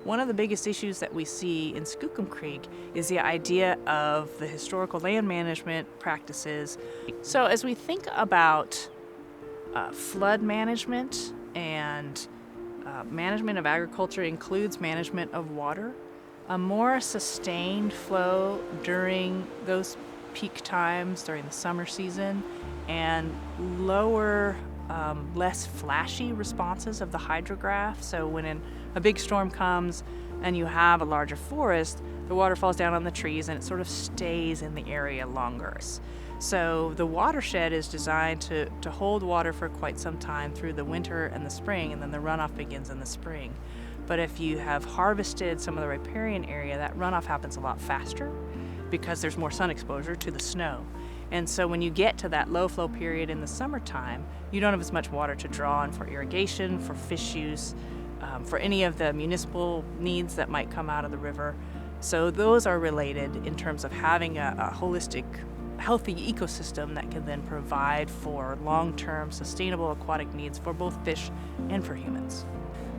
One of the biggest issues that we see in Skookum Creek is the idea of the historical land management practices. So as we think about flood management and management of agriculture includes management of water, a more sustained flow during those peak times during the summer season and lower, less flashy responses of the hydrograph. So when a big storm comes and you have a larger forest, the water falls down on the trees and it sort of stays in the area longer. So the watershed is designed to hold water for quite some time through the winter and the spring, and then the runoff begins in the spring. But if you have harvested some of the riparian area, that runoff happens a lot faster because there's more sun exposure to the snow. And so when you get to that low flow period in the summertime, you don't have as much water to draw on for irrigation, for fish use, for any of the municipal needs that might come out of the river. So those are related in terms of having a holistic, healthy ecosystem that can then provide for long-term sustainable aquatic needs for both fish and for humans.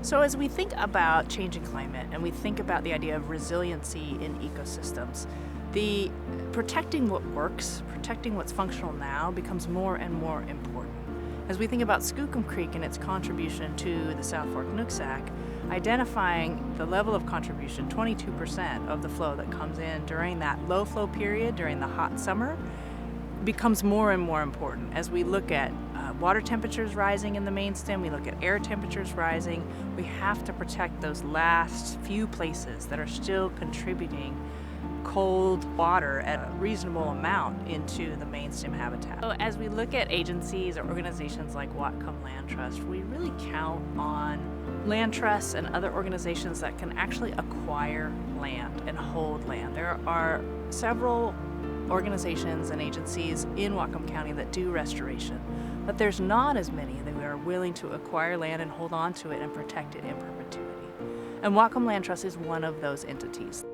So as we think about changing climate and we think about the idea of resiliency in ecosystems, the protecting what works, protecting what's functional now becomes more and more important. As we think about Skookum Creek and its contribution to the South Fork Nooksack, identifying the level of contribution, 22% of the flow that comes in during that low flow period, during the hot summer, becomes more and more important. As we look at water temperatures rising in the main stem, we look at air temperatures rising, we have to protect those last few places that are still contributing cold water at a reasonable amount into the main stem habitat. So as we look at agencies or organizations like Whatcom Land Trust, we really count on land trusts and other organizations that can actually acquire land and hold land. There are several organizations and agencies in Whatcom County that do restoration, but there's not as many that are willing to acquire land and hold on to it and protect it in perpetuity. And Whatcom Land Trust is one of those entities.